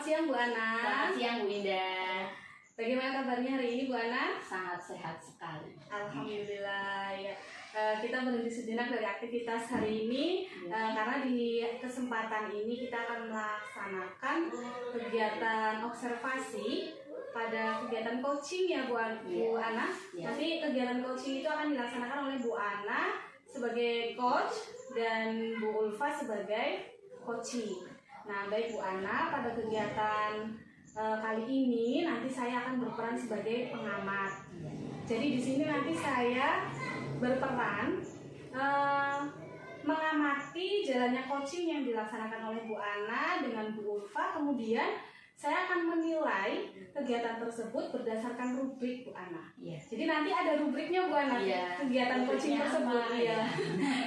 siang Bu Ana. Selamat siang Bu Indah. Bagaimana kabarnya hari ini Bu Ana? Sangat sehat sekali. Alhamdulillah ya. Kita berhenti sejenak dari aktivitas hari ini karena di kesempatan ini kita akan melaksanakan kegiatan observasi pada kegiatan coaching ya Bu Ana. Nanti kegiatan coaching itu akan dilaksanakan oleh Bu Ana sebagai coach dan Bu Ulfa sebagai coaching. Nah, baik Bu Ana, pada kegiatan kali ini nanti saya akan berperan sebagai pengamat. Jadi di sini nanti saya berperan mengamati jalannya coaching yang dilaksanakan oleh Bu Ana dengan Bu Ulfa. Kemudian saya akan menilai kegiatan tersebut berdasarkan rubrik Bu Ana. Jadi nanti ada rubriknya Bu Ana, kegiatan coaching tersebut.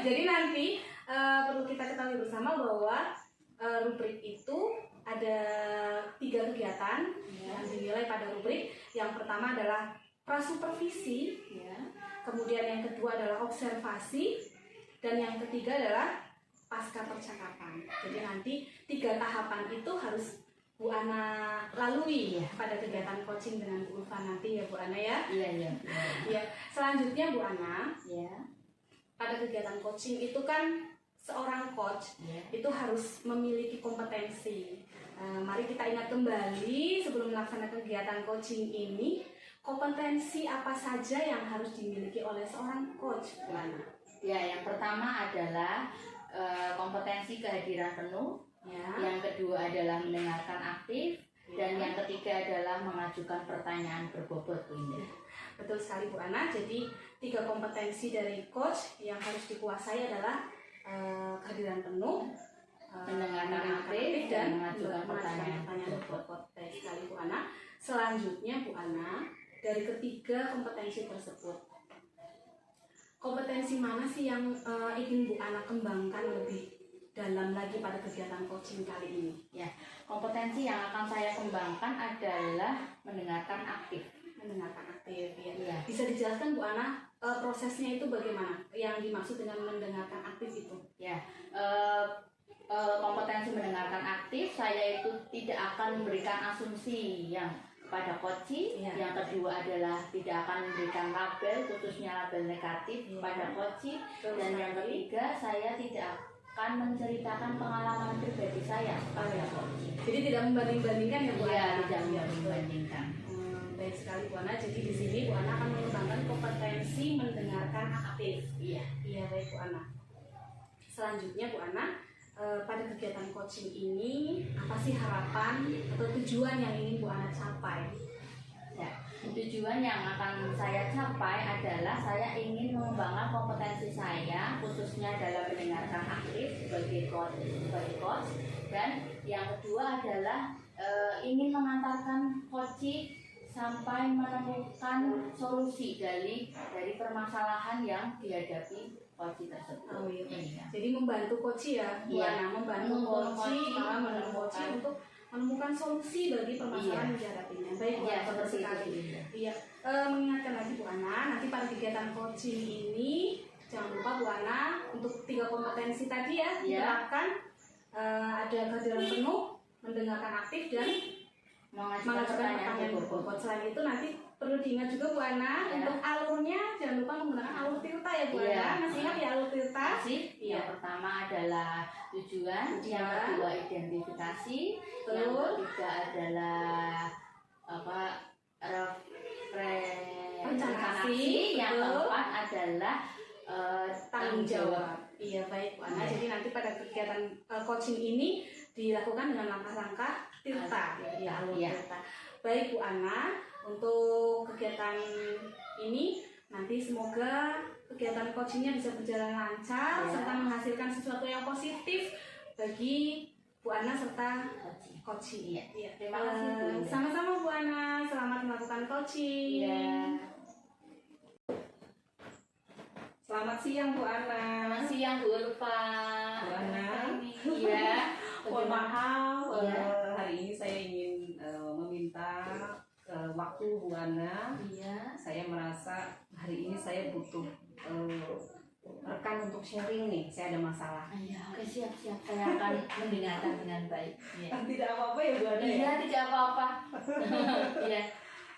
Jadi nanti perlu kita ketahui bersama bahwa rubrik itu ada 3 kegiatan yang dinilai pada rubrik. Yang pertama adalah prasupervisi, kemudian yang kedua adalah observasi, dan yang ketiga adalah pasca percakapan. Jadi nanti 3 tahapan itu harus Bu Ana lalui pada kegiatan coaching dengan Bu Ulfa nanti ya Bu Ana ya. Iya. Selanjutnya Bu Ana, pada kegiatan coaching itu kan seorang coach itu harus memiliki kompetensi. Mari kita ingat kembali sebelum melaksanakan kegiatan coaching ini, kompetensi apa saja yang harus dimiliki oleh seorang coach, Bu Ana? Yang pertama adalah kompetensi kehadiran penuh. Yang kedua adalah mendengarkan aktif. Dan yang ketiga adalah mengajukan pertanyaan berbobot, Bu Indah. Betul sekali Bu Ana. Jadi 3 kompetensi dari coach yang harus dikuasai adalah kehadiran penuh, mendengarkan aktif, dan mengajukan pertanyaan berbobot. Baik sekali Bu Ana. Selanjutnya Bu Ana, dari ketiga kompetensi tersebut, kompetensi mana sih yang ingin Bu Ana kembangkan lebih dalam lagi pada kegiatan coaching kali ini? Kompetensi yang akan saya kembangkan adalah mendengarkan aktif. Mendengarkan aktif, ya. Bisa dijelaskan Bu Ana prosesnya itu bagaimana? Yang dimaksud dengan mendengarkan aktif itu? Kompetensi mendengarkan aktif, saya itu tidak akan memberikan asumsi yang kepada coaching. Yang kedua adalah tidak akan memberikan label, khususnya label negatif pada coaching. Dan yang ketiga, saya tidak akan menceritakan pengalaman pribadi saya pada coaching. Jadi tidak membanding-bandingkan ya Bu Ana? Tidak membanding-bandingkan. Baik sekali Bu Ana. Jadi di sini Bu Ana akan mengembangkan kompetensi mendengarkan aktif. Iya baik Bu Ana. Selanjutnya Bu Ana, pada kegiatan coaching ini apa sih harapan atau tujuan yang ingin Bu Ana capai? Tujuan yang akan saya capai adalah saya ingin mengembangkan kompetensi saya, khususnya dalam mendengarkan aktif sebagai coach. Dan yang kedua adalah ingin mengantarkan coaching sampai menemukan solusi dari permasalahan yang dihadapi coaching tersebut. Jadi membantu coaching ya, Bu Ana, membantu coaching untuk menemukan solusi bagi permasalahan yang dihadapinya. Baik, betul sekali. Mengingatkan lagi Bu Ana, nanti pada kegiatan coaching ini jangan lupa Bu Ana untuk 3 kompetensi tadi diterapkan. Ada kehadiran penuh, mendengarkan aktif, dan mengajukan pertanyaan berbobot. Selain itu nanti perlu diingat juga Bu Ana untuk alurnya, jangan lupa menggunakan alur Tirta ya Bu Ana. Masih ingat ya alur Tirta? Yang pertama adalah tujuan, yang kedua identifikasi, yang ketiga adalah representasi, yang keempat adalah tanggung jawab. Baik Bu Ana. Jadi nanti pada kegiatan coaching ini dilakukan dengan langkah-langkah Tirta, alur Tirta. Baik Bu Ana, untuk kegiatan ini nanti semoga kegiatan coachingnya bisa berjalan lancar serta menghasilkan sesuatu yang positif bagi Bu Ana serta coaching. Terima kasih Bu. Sama-sama Bu Ana, selamat melakukan coaching. Selamat siang Bu Ana. Selamat siang Bu Ulfa. Bu Ana. Mohon maaf, hari ini saya ingin meminta waktu Bu Ana. Saya merasa hari ini saya butuh silakan untuk sharing nih, saya ada masalah. Iya, oke, siap-siap. Saya akan mendengarkan dengan baik. Iya. Tidak apa-apa ya Bu Ana ya? Iya, tidak apa-apa. Iya,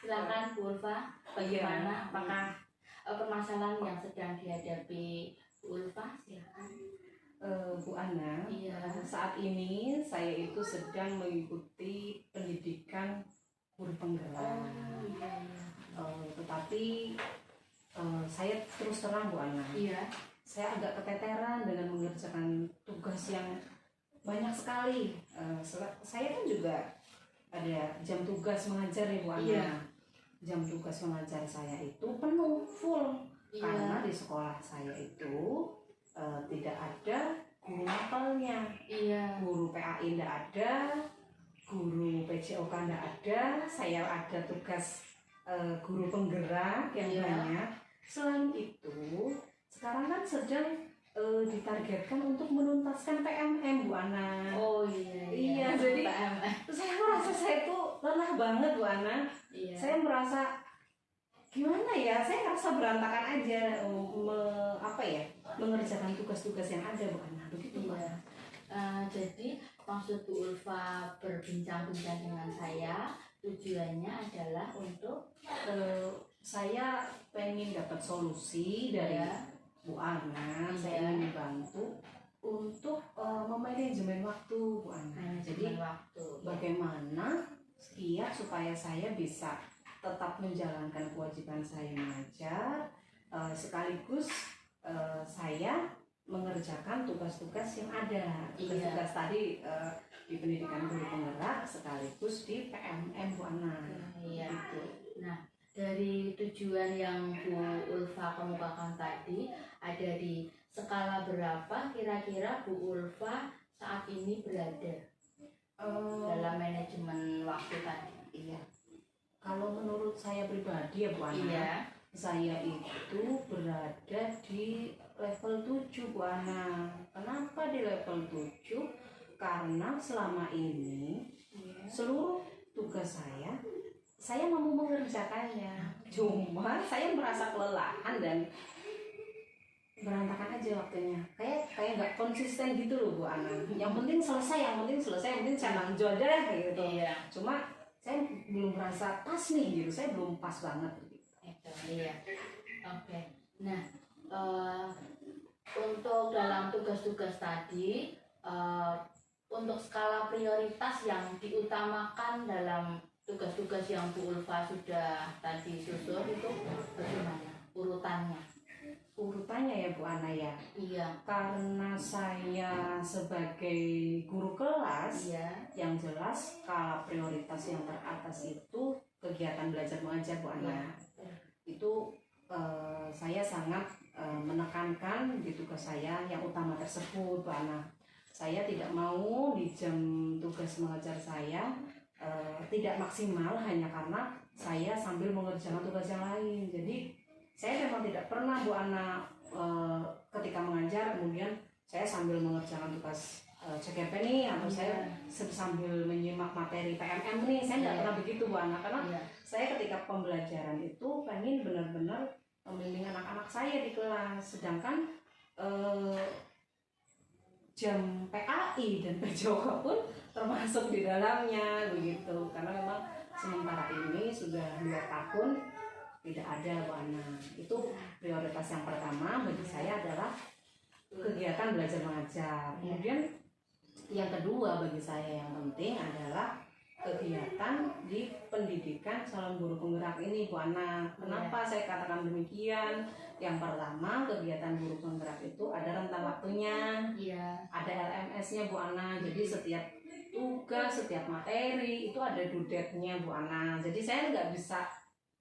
silakan Bu Ulfa. Bagaimana? Iya. Apakah permasalahan yang sedang dihadapi Bu Ulfa? Silakan. Bu Ana, Iya. saat ini saya itu sedang mengikuti pendidikan guru penggerak. Iya. Tetapi saya terus terang Bu Ana, Iya. saya agak keteteran dengan mengerjakan tugas yang banyak sekali. Saya kan juga ada jam tugas mengajar ya Bu Ana. Iya. Jam tugas mengajar saya itu penuh full karena di sekolah saya itu tidak ada guru mapelnya, Iya. guru PAI tidak ada, guru PJOK tidak ada. Saya ada tugas guru penggerak yang Iya. banyak. Selain itu, sekarang kan sedang ditargetkan untuk menuntaskan PMM Bu Ana. Oh iya. Iya, jadi saya merasa saya tuh lelah banget Bu Ana. Iya. Saya merasa gimana ya, saya merasa berantakan aja mengerjakan tugas-tugas yang ada Bu Ana. Begitu Bu Iya. Ana. Jadi maksud Bu Ulfa berbincang-bincang dengan saya tujuannya adalah untuk Saya pengen dapat solusi dari ya, Bu Ana. Iya. Saya ingin dibantu untuk memanajemen waktu Bu Ana. Jadi manajemen waktu. bagaimana supaya saya bisa tetap menjalankan kewajiban saya mengajar, sekaligus saya mengerjakan tugas-tugas yang ada, tugas-tugas tadi di pendidikan guru penggerak sekaligus di PMM Bu Ana. Iya. Nah, dari tujuan yang Bu Ulfa kemukakan tadi, ada di skala berapa kira-kira Bu Ulfa saat ini berada dalam manajemen waktu tadi? Iya. Kalau menurut saya pribadi ya Bu Ana, Iya. saya itu berada di level 7 Bu Ana. Kenapa di level 7? Karena selama ini seluruh tugas saya mau mengerjakannya. Cuma saya merasa kelelahan dan berantakan aja waktunya. Kayak nggak konsisten gitu loh Bu Ana. Yang penting selesai, yang penting saya lanjut aja deh kayak gitu. Iya. Cuma saya belum merasa pas nih gitu, saya belum pas banget gitu. Iya. Oke. Nah, untuk dalam tugas-tugas tadi, untuk skala prioritas yang diutamakan dalam tugas-tugas yang Bu Ulfa sudah tadi susun itu bagaimana urutannya? Urutannya ya Bu Ana ya. Iya. Karena saya sebagai guru kelas, Iya. yang jelas skala prioritas yang teratas itu kegiatan belajar mengajar Bu Ana. Iya. Itu saya sangat menekankan di tugas saya yang utama tersebut Bu Ana. Saya tidak mau di jam tugas mengajar saya tidak maksimal hanya karena saya sambil mengerjakan tugas yang lain. Jadi saya memang tidak pernah Bu Ana ketika mengajar kemudian saya sambil mengerjakan tugas CGP nih atau saya sambil menyimak materi PMM nih, saya tidak pernah begitu Bu Ana, karena saya ketika pembelajaran itu pengen benar-benar membimbing anak-anak saya di kelas, sedangkan jam PAI dan PJOK pun termasuk di dalamnya begitu, karena memang sementara ini sudah 2 tahun tidak ada Bu Ana. Itu prioritas yang pertama bagi saya adalah kegiatan belajar mengajar. Kemudian yang kedua bagi saya yang penting adalah kegiatan di pendidikan calon guru penggerak ini Bu Ana. Kenapa saya katakan demikian? Yang pertama, kegiatan guru penggerak itu ada rentang waktunya, ada LMS-nya Bu Ana. Jadi setiap tugas, setiap materi itu ada due date-nya Bu Ana. Jadi saya nggak bisa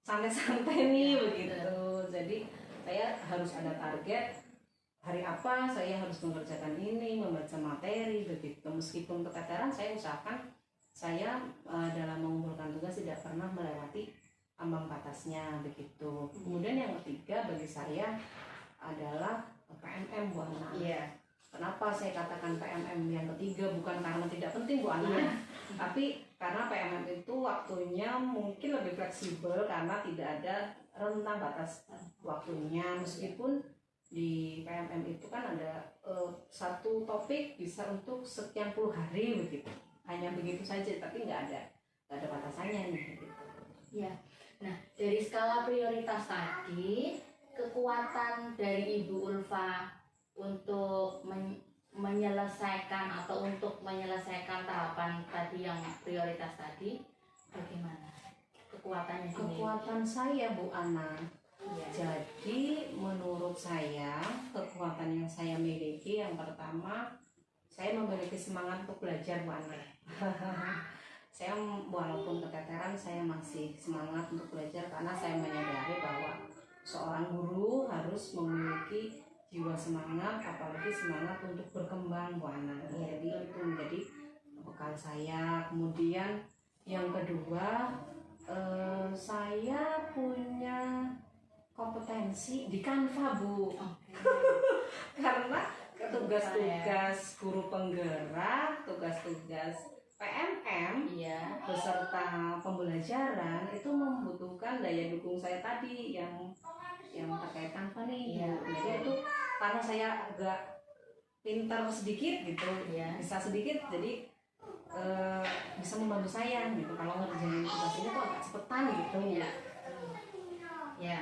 santai-santai nih begitu. Jadi saya harus ada target hari apa saya harus mengerjakan ini, membaca materi begitu. Meskipun keteteran, saya usahakan saya dalam mengumpulkan tugas tidak pernah melewati ambang batasnya begitu. Kemudian yang ketiga bagi saya adalah PMM Bu Ana. Kenapa saya katakan PMM yang ketiga? Bukan karena tidak penting Bu Ana, tapi karena PMM itu waktunya mungkin lebih fleksibel karena tidak ada rentang batas waktunya. Meskipun di PMM itu kan ada satu topik bisa untuk sekian puluh hari begitu, hanya begitu saja, tapi nggak ada batasannya nih gitu. Ya. Nah, dari skala prioritas tadi, kekuatan dari Ibu Ulfa untuk menyelesaikan atau untuk menyelesaikan tahapan tadi yang prioritas tadi bagaimana? Kekuatannya dimiliki? Kekuatan saya Bu Ana. Iya. Jadi menurut saya kekuatan yang saya miliki yang pertama, saya memiliki semangat untuk belajar Bu Ana. Saya walaupun keteteran saya masih semangat untuk belajar karena saya menyadari bahwa seorang guru harus memiliki jiwa semangat, apalagi semangat untuk berkembang Bu Ana. Jadi itu menjadi bekal saya. Kemudian yang kedua, saya punya kompetensi di Canva Bu. Karena tugas-tugas guru penggerak, tugas-tugas PMM Iya. beserta pembelajaran itu membutuhkan daya dukung saya tadi yang terkait Canva nih. Iya. Jadi itu karena saya agak pintar sedikit gitu, Iya. bisa sedikit, jadi bisa membantu saya gitu kalau ngerjain tugas ini tuh agak cepetan gitu. Iya. Ya.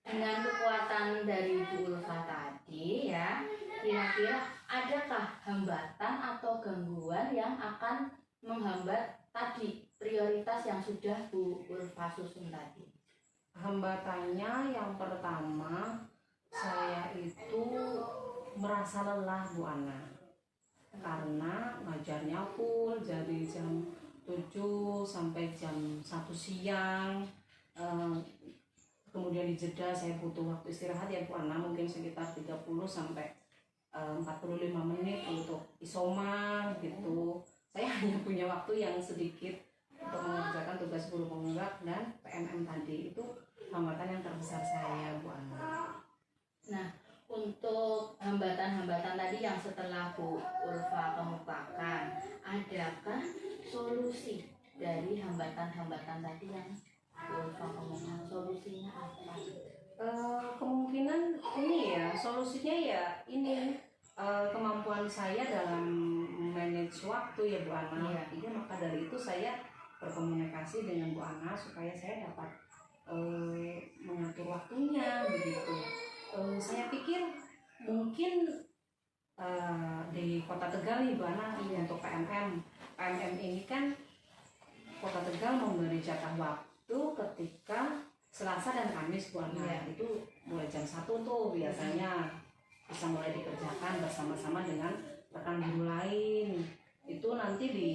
Dengan kekuatan dari Bu Ulfa tadi ya, kira-kira adakah hambatan atau gangguan yang akan menghambat tadi prioritas yang sudah Bu Ulfa susun tadi? Hambatannya yang pertama, saya itu merasa lelah Bu Ana, karena ngajarnya full dari jam 7 sampai jam 1 siang. Kemudian di jeda saya butuh waktu istirahat ya Bu Ana, mungkin sekitar 30 sampai 45 menit untuk isoma gitu. Saya hanya punya waktu yang sedikit untuk mengerjakan tugas guru penggerak dan PMM tadi. Itu hambatan yang terbesar saya Bu Ana. Nah, untuk hambatan-hambatan tadi yang setelah Bu Ulfa kemukakan, adakah solusi dari hambatan-hambatan tadi yang Bu Ulfa kemukakan? Solusinya apa? Kemungkinan ini ya, solusinya ya ini kemampuan saya dalam manage waktu ya Bu Ana. Iya. Jadi maka dari itu saya berkomunikasi dengan Bu Ana supaya saya dapat mengatur waktunya begitu. Saya pikir mungkin di Kota Tegal nih Bu Ana, Iya. untuk PMM ini kan Kota Tegal memberi jatah waktu ketika Selasa dan Kamis Bu Ana. Iya. Itu mulai jam 1 tuh biasanya bisa mulai dikerjakan bersama-sama dengan rekan guru lain. Itu nanti di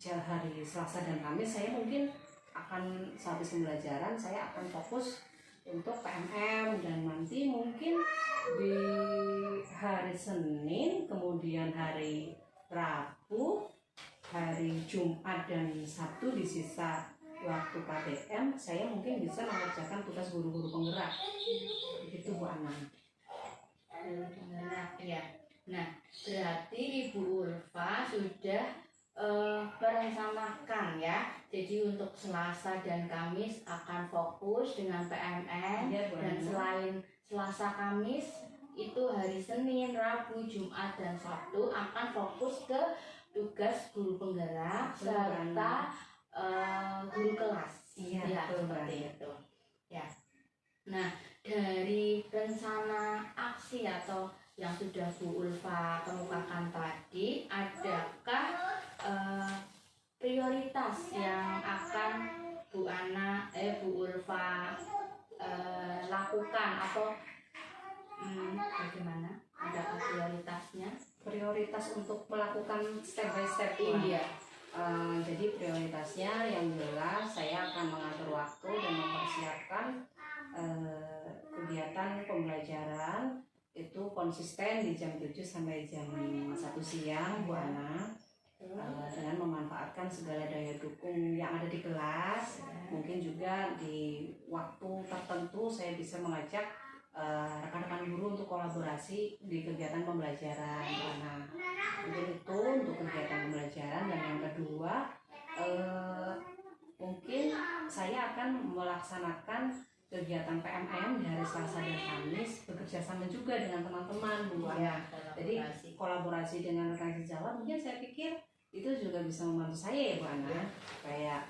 hari Selasa dan Kamis saya mungkin akan sehabis pembelajaran saya akan fokus untuk PMM, dan nanti mungkin di hari Senin, kemudian hari Rabu, hari Jumat dan Sabtu di sisa waktu KBM saya mungkin bisa mengerjakan tugas guru-guru penggerak. Begitu Bu Ana. Ya. Nah, berarti Ibu Ulfa sudah merencanakan ya. Jadi untuk Selasa dan Kamis akan fokus dengan PMN, Iya, Bu dan Ana. selain Selasa Kamis itu hari Senin, Rabu, Jumat dan Sabtu akan fokus ke tugas guru penggerak Betul, Bu Ana. serta guru kelas. Iya, Ya, betul, seperti Bu. itu. Ya. Nah, dari rencana aksi atau yang sudah Bu Ulfa kemukakan tadi, adakah prioritas yang akan Bu Ulfa lakukan atau bagaimana? Adakah prioritasnya? Prioritas untuk melakukan step by step Bu Ana. Iya. Jadi prioritasnya yang jelas saya akan mengatur waktu dan mempersiapkan kegiatan pembelajaran itu konsisten di jam 7 sampai jam 1 siang Bu Ana, dengan memanfaatkan segala daya dukung yang ada di kelas. Mungkin juga di waktu tertentu saya bisa mengajak rekan-rekan guru untuk kolaborasi di kegiatan pembelajaran Bu Ana. Mungkin itu untuk kegiatan pembelajaran. Dan yang kedua, mungkin saya akan melaksanakan kegiatan PMM di hari Selasa dan Kamis, bekerja sama juga dengan teman-teman Bu Ana. Jadi kolaborasi dengan rekan sejawat, mungkin saya pikir itu juga bisa membantu saya ya Bu Ana. Kayak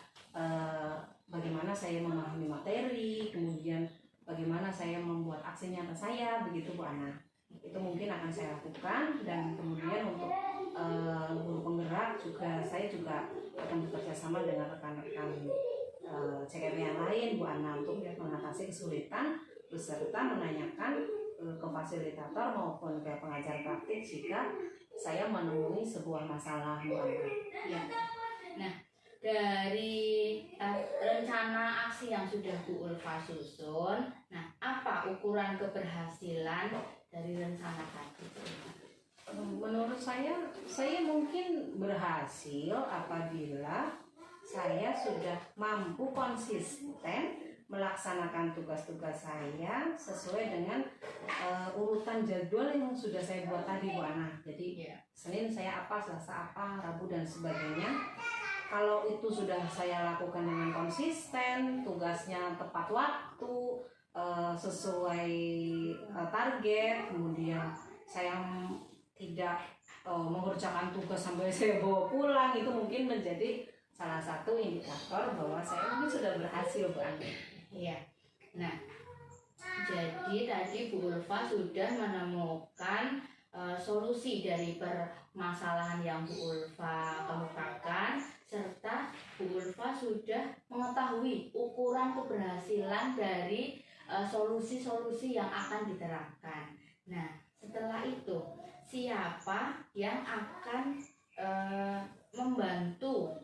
bagaimana saya memahami materi, kemudian bagaimana saya membuat aksi nyata saya, begitu Bu Ana. Itu mungkin akan saya lakukan, dan kemudian untuk guru penggerak juga saya juga akan bekerja sama dengan rekan-rekan CKP yang lain Bu Ana untuk mengatasi kesulitan beserta menanyakan ke fasilitator maupun ke pengajar praktik jika saya menemui sebuah masalah Bu Ana. Ya. Nah, dari rencana aksi yang sudah Bu Ulfa susun, nah apa ukuran keberhasilan dari rencana tadi? Menurut saya mungkin berhasil apabila saya sudah mampu konsisten melaksanakan tugas-tugas saya sesuai dengan urutan jadwal yang sudah saya buat tadi Bu Ana. Jadi Senin saya apa, Selasa apa, Rabu dan sebagainya. Kalau itu sudah saya lakukan dengan konsisten, tugasnya tepat waktu, sesuai target, kemudian saya tidak mengerjakan tugas sampai saya bawa pulang, itu mungkin menjadi salah satu indikator bahwa saya mungkin sudah berhasil Bu Ana. Iya. Nah, jadi tadi Bu Ulfa sudah menemukan solusi dari permasalahan yang Bu Ulfa kemukakan, serta Bu Ulfa sudah mengetahui ukuran keberhasilan dari solusi-solusi yang akan diterapkan. Nah, setelah itu siapa yang akan membantu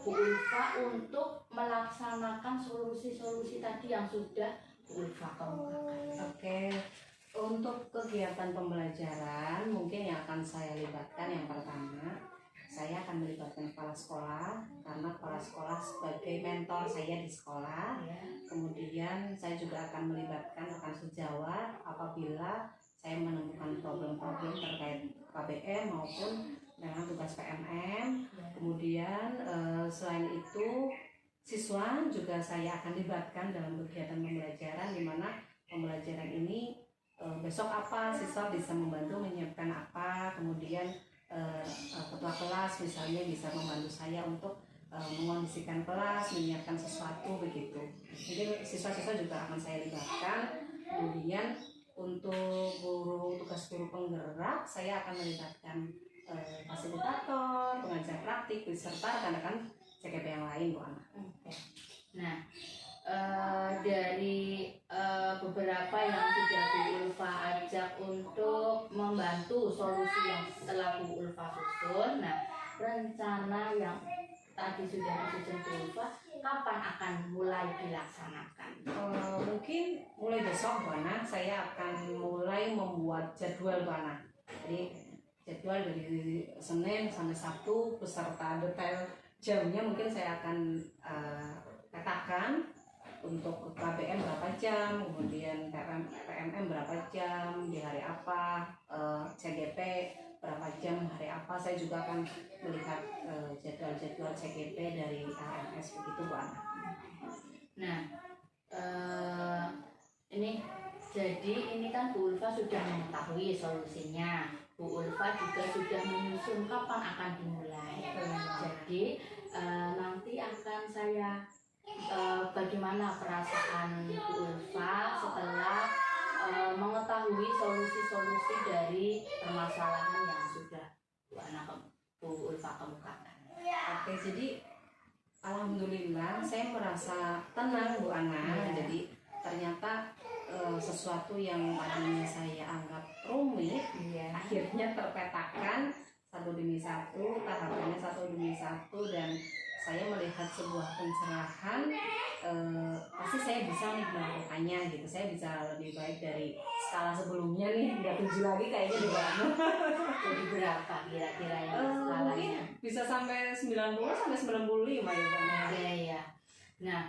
Bu Ulfa untuk melaksanakan solusi-solusi tadi yang sudah Bu Ulfa kemukakan? Oke, untuk kegiatan pembelajaran mungkin yang akan saya libatkan, yang pertama saya akan melibatkan kepala sekolah, karena kepala sekolah sebagai mentor saya di sekolah. Kemudian saya juga akan melibatkan rekan sejawat apabila saya menemukan problem-problem terkait KBM maupun dengan tugas PMM. Kemudian selain itu siswa juga saya akan libatkan dalam kegiatan pembelajaran, di mana pembelajaran ini besok apa, siswa bisa membantu menyiapkan apa, kemudian ketua kelas misalnya bisa membantu saya untuk mengondisikan kelas, menyiapkan sesuatu begitu. Jadi siswa-siswa juga akan saya libatkan. Kemudian untuk tugas guru penggerak saya akan melibatkan fasilitator, pengajar praktik, beserta rekan-rekan CKP yang lain Bu Ana. Nah, dari beberapa yang sudah Bu Ulfa ajak untuk membantu solusi yang telah Bu Ulfa susun, nah rencana yang tadi sudah disusun Bu Ulfa kapan akan mulai dilaksanakan? Mungkin mulai besok Bu Ana, saya akan mulai membuat jadwal Bu Ana. Jadi jadwal dari Senin sampai Sabtu beserta detail jamnya mungkin saya akan katakan. Untuk KBM berapa jam, kemudian PMM berapa jam di hari apa, CGP berapa jam hari apa. Saya juga akan melihat jadwal-jadwal CGP dari AMS begitu Bu Ana. Nah, ini kan Bu Ulfa sudah mengetahui solusinya. Bu Ulfa juga sudah menyusun kapan akan dimulai. Jadi nanti akan saya bagaimana perasaan Bu Ulfa setelah mengetahui solusi-solusi dari permasalahan yang sudah Bu Ulfa kemukakan. Oke, jadi alhamdulillah saya merasa tenang Bu Ana. Jadi ternyata sesuatu yang tadinya saya anggap rumit akhirnya terpetakan satu demi satu, tahapannya satu demi satu, dan saya melihat sebuah pencerahan. Pasti saya bisa nih melakukannya gitu. Saya bisa lebih baik dari skala sebelumnya nih, nggak 7 lagi kayaknya di mana. Jadi berapa kira-kira yang skalanya? Bisa sampai 90 sampai 95 ya Bang. Iya. Nah,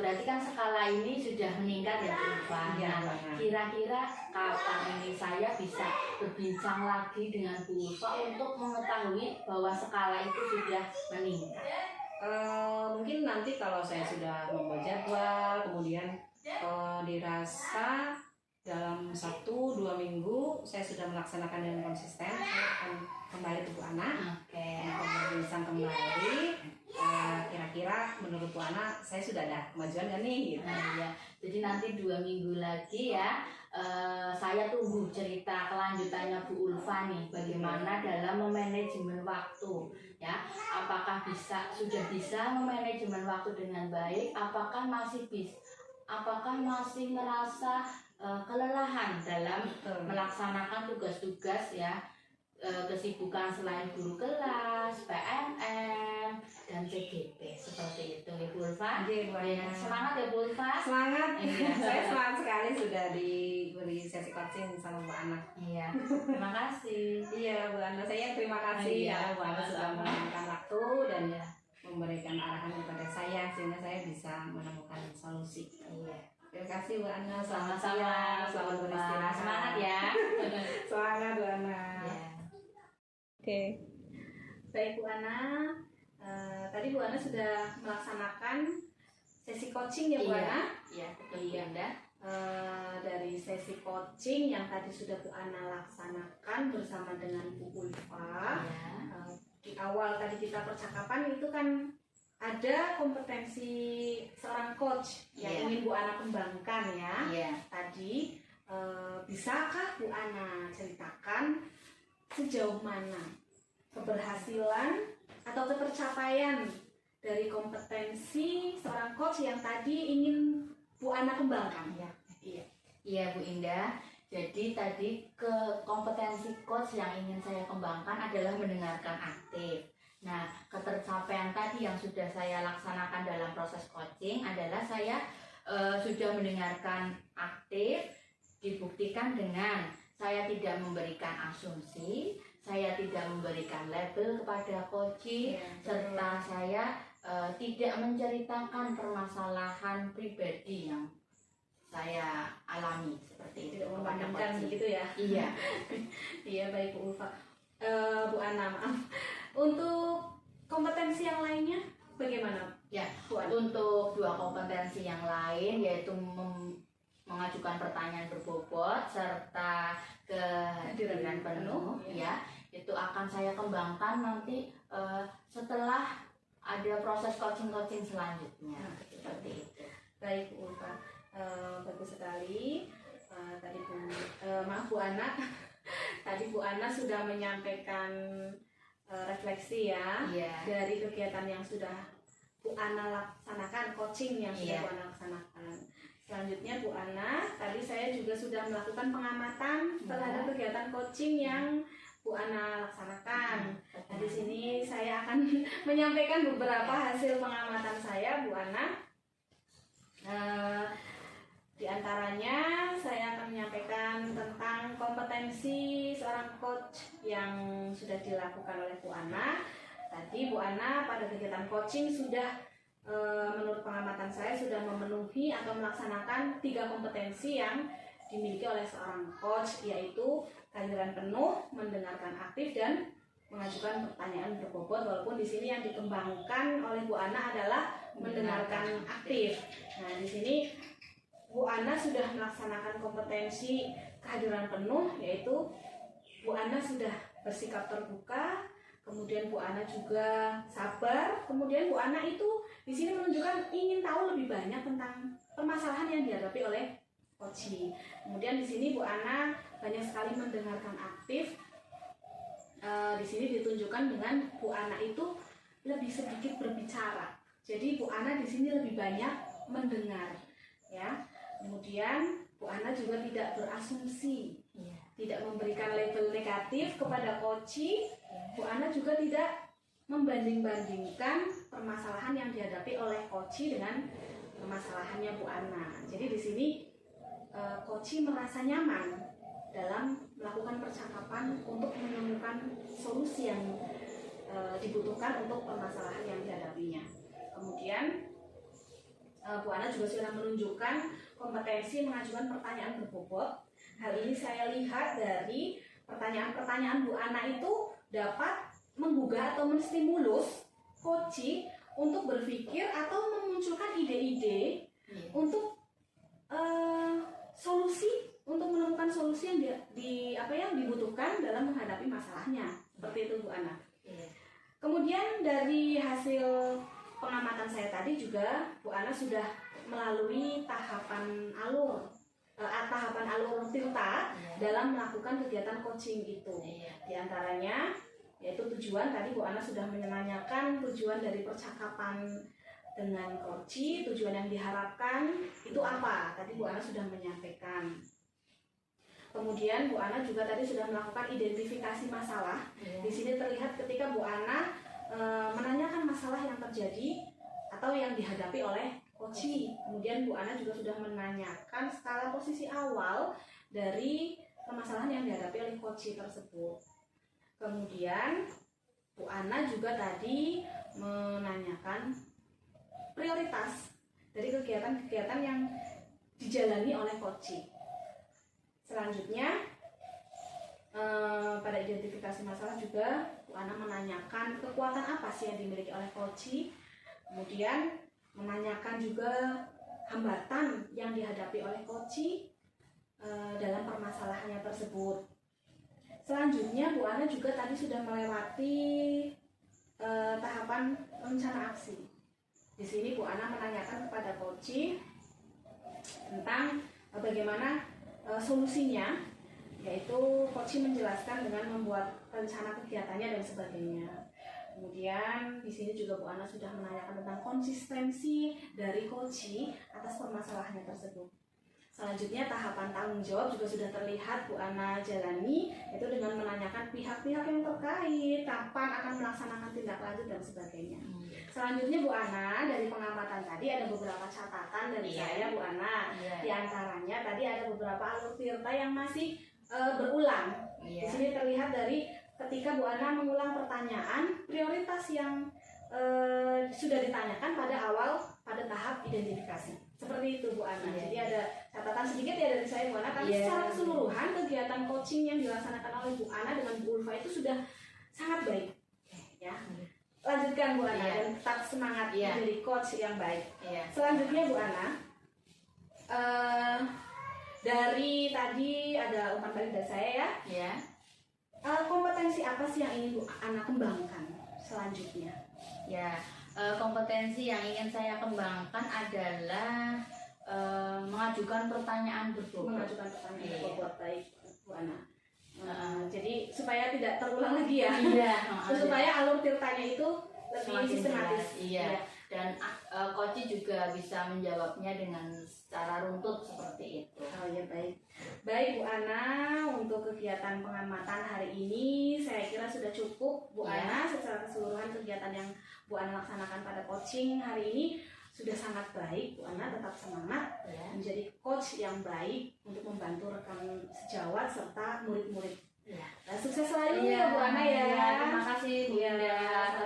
berarti kan skala ini sudah meningkat ya Bu Ulfa. Nah, kira-kira kapan ini saya bisa berbincang lagi dengan Bu Ulfa untuk mengetahui bahwa skala itu sudah meningkat? Mungkin nanti kalau saya sudah membuat jadwal, kemudian dirasa dalam 1-2 minggu saya sudah melaksanakan dengan konsisten, saya akan kembali ke Bu Ana. Oke. Berbincang kembali, kira-kira menurut Bu Ana saya sudah ada kemajuan gak nih? Gitu. Nah, ya. Jadi nanti 2 minggu lagi ya, saya tunggu cerita kelanjutannya Bu Ulfa nih, bagaimana dalam memanajemen waktu ya, apakah sudah bisa memanajemen waktu dengan baik, apakah masih merasa kelelahan dalam melaksanakan tugas-tugas ya, kesibukan selain guru kelas, PNM, dan CGP seperti itu ya Bu Ulfa. Semangat ya Bu Ulfa. Semangat. Iya. Saya semangat sekali sudah diberi sesi coaching sama Bu Ana. Iya. Terima kasih. Iya Bu Ana, saya terima kasih ya Bu Ana sudah meluangkan waktu dan memberikan arahan kepada saya sehingga saya bisa menemukan solusi. Iya. Terima kasih Bu Ana. Sama-sama. Selamat beristirahat. Semangat ya. Semangat Bu Ana. Ya. Oke. Baik Bu Ana. Tadi Bu Ana sudah melaksanakan sesi coaching ya Bu Ana. Iya, betul Bu Anda. Dari sesi coaching yang tadi sudah Bu Ana laksanakan bersama dengan Bu Ulfa. Iya. Di awal tadi kita percakapan itu kan ada kompetensi seorang coach yang ingin Bu Ana kembangkan ya. Iya. Tadi bisakah Bu Ana ceritakan sejauh mana keberhasilan atau ketercapaian dari kompetensi seorang coach yang tadi ingin Bu Ana kembangkan? Iya Bu Indah. Jadi tadi kompetensi coach yang ingin saya kembangkan adalah mendengarkan aktif. Nah, ketercapaian tadi yang sudah saya laksanakan dalam proses coaching adalah saya sudah mendengarkan aktif, dibuktikan dengan saya tidak memberikan asumsi, saya tidak memberikan label kepada coaching, serta saya tidak menceritakan permasalahan pribadi yang saya alami seperti itu. Tidak memandangkan begitu ya? Iya. Iya baik Bu Ulfa. Bu Ana, maaf. Untuk kompetensi yang lainnya bagaimana? Ya, Bu Ana? untuk 2 kompetensi yang lain yaitu mengajukan pertanyaan berbobot serta kehadiran penuh ya, itu akan saya kembangkan nanti setelah ada proses coaching selanjutnya seperti itu. Baik Bu Ulfa, bagus sekali. Tadi maaf Bu Ana, tadi Bu Ana sudah menyampaikan refleksi ya dari kegiatan yang sudah Bu Ana laksanakan, coaching yang sudah Bu Ana laksanakan. Selanjutnya Bu Ana, tadi saya juga sudah melakukan pengamatan terhadap kegiatan coaching yang Bu Ana laksanakan. Nah, di sini saya akan menyampaikan beberapa hasil pengamatan saya Bu Ana. Di antaranya saya akan menyampaikan tentang kompetensi seorang coach yang sudah dilakukan oleh Bu Ana. Tadi Bu Ana pada kegiatan coaching sudah menurut pengamatan saya sudah memenuhi atau melaksanakan 3 kompetensi yang dimiliki oleh seorang coach, yaitu kehadiran penuh, mendengarkan aktif, dan mengajukan pertanyaan berbobot. Walaupun di sini yang dikembangkan oleh Bu Ana adalah mendengarkan aktif. Nah, di sini Bu Ana sudah melaksanakan kompetensi kehadiran penuh, yaitu Bu Ana sudah bersikap terbuka, kemudian Bu Ana juga sabar, kemudian Bu Ana itu di sini menunjukkan ingin tahu lebih banyak tentang permasalahan yang dihadapi oleh coach. Kemudian di sini Bu Ana banyak sekali mendengarkan aktif. Di sini ditunjukkan dengan Bu Ana itu lebih sedikit berbicara. Jadi Bu Ana di sini lebih banyak mendengar, ya. Kemudian Bu Ana juga tidak berasumsi, tidak memberikan label negatif kepada coach. Bu Ana juga tidak membanding-bandingkan permasalahan yang dihadapi oleh coach dengan permasalahannya Bu Ana. Jadi di sini coach merasa nyaman dalam melakukan percakapan untuk menemukan solusi yang dibutuhkan untuk permasalahan yang dihadapinya. Kemudian Bu Ana juga sudah menunjukkan kompetensi mengajukan pertanyaan berbobot. Hal ini saya lihat dari pertanyaan-pertanyaan Bu Ana itu dapat menggugah atau menstimulus coach untuk berpikir atau memunculkan ide-ide untuk solusi, untuk menemukan solusi yang yang dibutuhkan dalam menghadapi masalahnya. Seperti itu Bu Ana. Kemudian dari hasil pengamatan saya tadi juga Bu Ana sudah melalui tahapan alur Tirta dalam melakukan kegiatan coaching itu. Di antaranya yaitu tujuan, tadi Bu Ana sudah menanyakan tujuan dari percakapan dengan coach, tujuan yang diharapkan itu apa? Tadi Bu Ana sudah menyampaikan. Kemudian Bu Ana juga tadi sudah melakukan identifikasi masalah. Di sini terlihat ketika Bu Ana menanyakan masalah yang terjadi atau yang dihadapi oleh coach. Kemudian Bu Ana juga sudah menanyakan skala posisi awal dari permasalahan yang dihadapi oleh coach tersebut. Kemudian Bu Ana juga tadi menanyakan prioritas dari kegiatan-kegiatan yang dijalani oleh coach. Selanjutnya pada identifikasi masalah juga Bu Ana menanyakan kekuatan apa sih yang dimiliki oleh coach. Kemudian menanyakan juga hambatan yang dihadapi oleh coach dalam permasalahannya tersebut. Selanjutnya Bu Ana juga tadi sudah melewati tahapan rencana aksi. Di sini Bu Ana menanyakan kepada coach tentang bagaimana solusinya, yaitu coach menjelaskan dengan membuat rencana kegiatannya dan sebagainya. Kemudian di sini juga Bu Ana sudah menanyakan tentang konsistensi dari coach atas permasalahannya tersebut. Selanjutnya tahapan tanggung jawab juga sudah terlihat Bu Ana jalani, yaitu dengan menanyakan pihak-pihak yang terkait kapan akan melaksanakan tindak lanjut dan sebagainya. Selanjutnya Bu Ana, dari pengamatan tadi ada beberapa catatan dari saya Bu Ana. Di antaranya tadi ada beberapa alur Tirta yang masih berulang. Di sini terlihat dari ketika Bu Ana mengulang pertanyaan, prioritas yang sudah ditanyakan pada tahap identifikasi. Seperti itu Bu Ana. Jadi ada catatan sedikit ya dari saya Bu Ana, tapi secara keseluruhan kegiatan coaching yang dilaksanakan oleh Bu Ana dengan Bu Ulfa itu sudah sangat baik. Ya. Lanjutkan Bu Ana dan tetap semangat menjadi coach yang baik. Selanjutnya Bu Ana, dari tadi ada umpan balik dari saya ya. Kompetensi apa sih yang ingin Bu Ana kembangkan selanjutnya? Kompetensi yang ingin saya kembangkan adalah mengajukan pertanyaan berbobot. Baik Bu Ana. Jadi supaya tidak terulang lagi ya. Supaya alur tirtanya itu lebih sistematis. Dan coach juga bisa menjawabnya dengan secara runtut seperti itu. Baik Bu Ana, untuk kegiatan pengamatan hari ini saya kira sudah cukup Bu Ana. Secara keseluruhan kegiatan yang Bu Ana laksanakan pada coaching hari ini sudah sangat baik. Bu Ana tetap semangat menjadi coach yang baik untuk membantu rekan sejawat serta murid-murid. Sukses selalu ya Bu Ana ya. Terima kasih Bu Indah.